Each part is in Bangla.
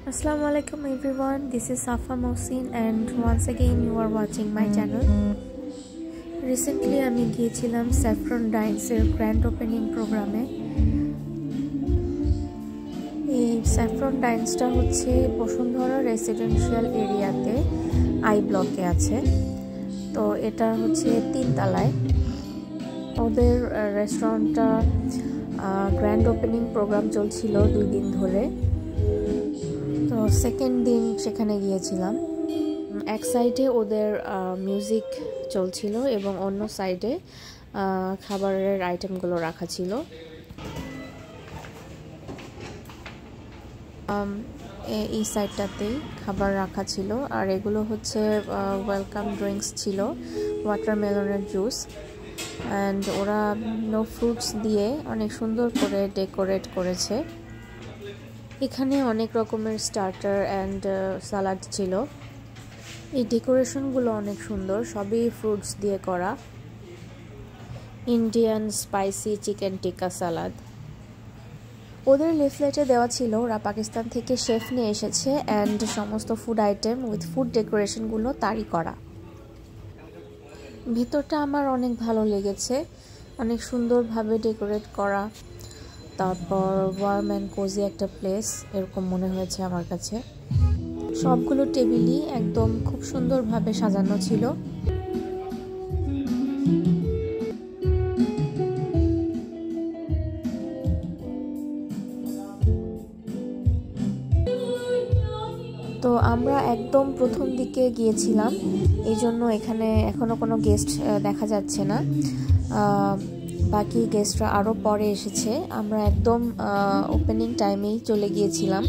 Assalamualaikum everyone, this is Safa Mohsin and once again you are watching my channel. Recently আমি গিয়েছিলাম স্যাফরন ডাইন্সের গ্র্যান্ড ওপেনিং প্রোগ্রামে। এই স্যাফরন ডাইন্সটা হচ্ছে বসুন্ধরা রেসিডেন্সিয়াল এরিয়াতে আই ব্লকে আছে। তো এটা হচ্ছে 3 তলায়। ওদের রেস্টুরেন্টটা গ্র্যান্ড ওপেনিং প্রোগ্রাম চলছিল 2 দিন ধরে। তো সেকেন্ড দিন সেখানে গিয়েছিলাম। এক সাইডে ওদের মিউজিক চলছিল এবং অন্য সাইডে খাবারের আইটেমগুলো রাখা ছিল। এই সাইডটাতেই খাবার রাখা ছিল আর এগুলো হচ্ছে ওয়েলকাম ড্রিঙ্কস ছিল, ওয়াটারমেলনের জুস অ্যান্ড ওরা নো ফ্রুটস দিয়ে অনেক সুন্দর করে ডেকোরেট করেছে। এখানে অনেক রকমের স্টার্টার অ্যান্ড সালাড ছিল। এই ডেকোরেশনগুলো অনেক সুন্দর, সবই ফ্রুটস দিয়ে করা। ইন্ডিয়ান স্পাইসি চিকেন টিক্কা সালাদ। ওদের লিফলেটে দেওয়া ছিল ওরা পাকিস্তান থেকে শেফ নিয়ে এসেছে অ্যান্ড সমস্ত ফুড আইটেম উইথ ফুড ডেকোরেশনগুলো তারই করা। ভেতরটা আমার অনেক ভালো লেগেছে, অনেক সুন্দরভাবে ডেকোরেট করা। তারপর ওয়ার্ম অ্যান্ড কোজি একটা প্লেস এরকম মনে হয়েছে আমার কাছে। সবগুলো টেবিলই একদম খুব সুন্দরভাবে সাজানো ছিল। তো আমরা একদম প্রথম দিকে গিয়েছিলাম, এই জন্য এখানে এখনো কোনো গেস্ট দেখা যাচ্ছে না। বাকি গেস্টরা আরও পরে এসেছে। আমরা একদম ওপেনিং টাইমেই চলে গিয়েছিলাম।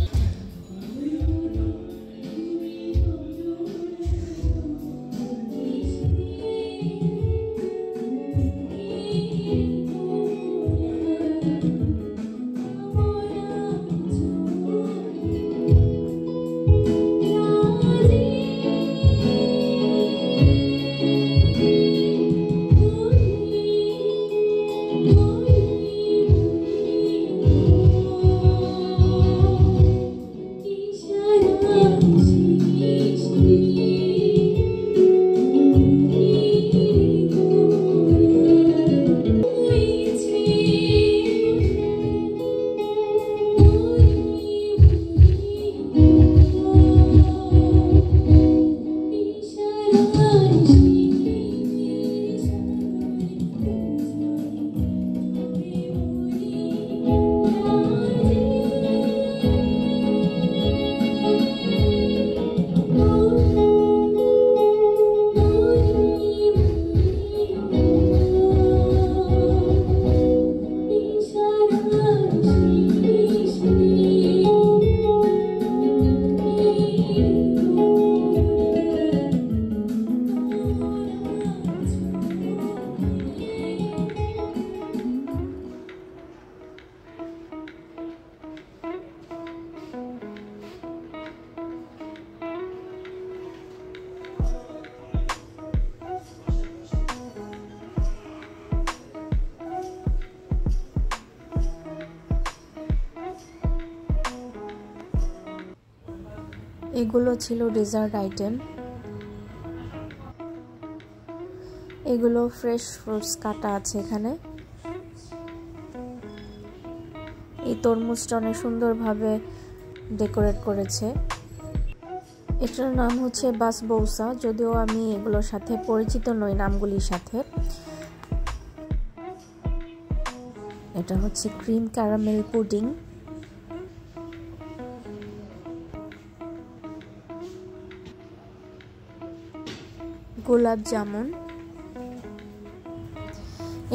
এগুলো ছিল ডেজার্ট আইটেম। এগুলো ফ্রেশ ফ্রুটস কাটা আছে এখানে। এই তরমুজটা অনেক সুন্দরভাবে ডেকোরেট করেছে। এটার নাম হচ্ছে বাসবৌসা, যদিও আমি এগুলোর সাথে পরিচিত নই নামগুলির সাথে। এটা হচ্ছে ক্রিম ক্যারামেল পুডিং। গোলাপ জামুন।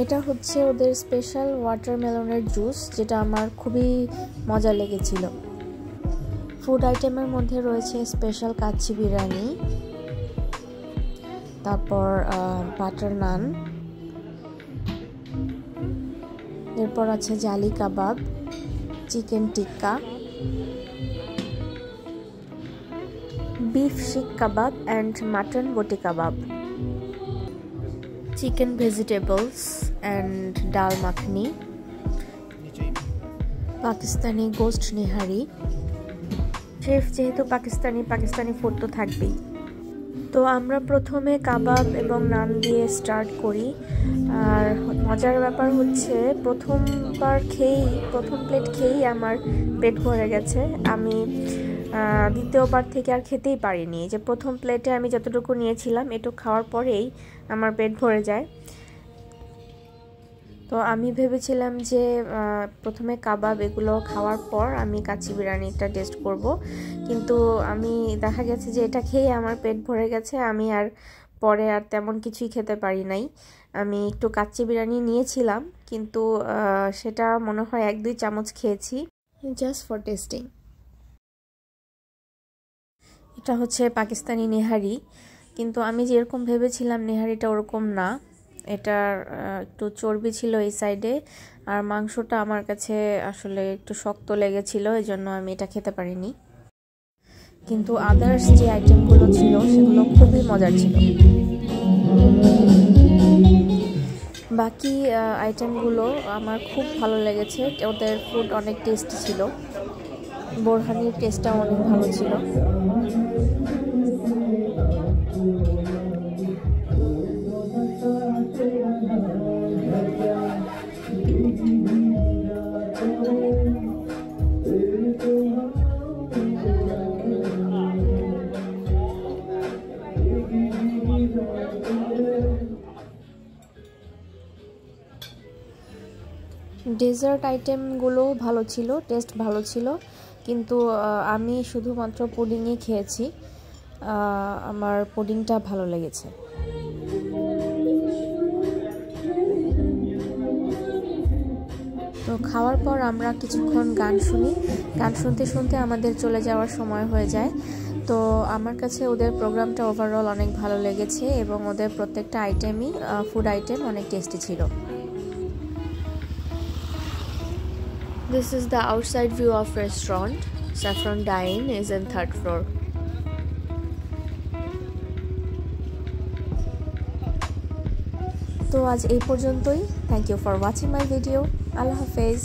এটা হচ্ছে ওদের স্পেশাল ওয়াটারমেলনের জুস, যেটা আমার খুবই মজা লেগেছিল। ফুড আইটেমের মধ্যে রয়েছে স্পেশাল কাচ্চি বিরিয়ানি, তারপর বাটার নান, এরপর আছে জালি কাবাব, চিকেন টিক্কা, beef শিক কাবাব and mutton boti kebab, chicken vegetables and dal makhani, Pakistani ghost nihari, chef যেহেতু পাকিস্তানি ফুড তো থাকবেই। তো আমরা প্রথমে কাবাব এবং নান দিয়ে স্টার্ট করি। আর মজার ব্যাপার হচ্ছে প্রথম প্লেট খেয়েই আমার পেট ভরে গেছে। আমি দ্বিতীয়বার থেকে আর খেতেই পারিনি। যে প্রথম প্লেটে আমি যতটুকু নিয়েছিলাম এটুকু খাওয়ার পরেই আমার পেট ভরে যায়। তো আমি ভেবেছিলাম যে প্রথমে কাবাব এগুলো খাওয়ার পর আমি কাচ্চি বিরিয়ানিটা টেস্ট করব, কিন্তু আমি দেখা গেছে যে এটা খেয়ে আমার পেট ভরে গেছে। আমি আর পরে আর তেমন কিছুই খেতে পারি নাই। আমি একটু কাচ্চি বিরিয়ানি নিয়েছিলাম, কিন্তু সেটা মনে হয় 1-2 চামচ খেয়েছি জাস্ট ফর টেস্টিং। এটা হচ্ছে পাকিস্তানি নেহারি, কিন্তু আমি যেরকম ভেবেছিলাম নেহারিটা ওরকম না। এটার একটু চর্বি ছিল এই সাইডে, আর মাংসটা আমার কাছে আসলে একটু শক্ত লেগেছিল, এই জন্য আমি এটা খেতে পারিনি। কিন্তু আদার্স যে আইটেমগুলো ছিল সেগুলো খুবই মজার ছিল। বাকি আইটেমগুলো আমার খুব ভালো লেগেছে, ওদের ফুড অনেক টেস্টি ছিল। বোরহানির টেস্টটাও অনেক ভালো ছিল। ডেজার্ট আইটেমগুলো ভালো ছিল, টেস্ট ভালো ছিল, কিন্তু আমি শুধুমাত্র পুডিংই খেয়েছি। আমার পুডিংটা ভালো লেগেছে। তো খাওয়ার পর আমরা কিছুক্ষণ গান শুনি। গান শুনতে শুনতে আমাদের চলে যাওয়ার সময় হয়ে যায়। তো আমার কাছে ওদের প্রোগ্রামটা ওভারঅল অনেক ভালো লেগেছে এবং ওদের প্রত্যেকটা আইটেমই ফুড আইটেম অনেক টেস্টি ছিল। This is the outside view of restaurant. Saffron Dine is in 3rd floor. তো আজ এই পর্যন্তই। Thank you for watching my video. Allah Hafiz.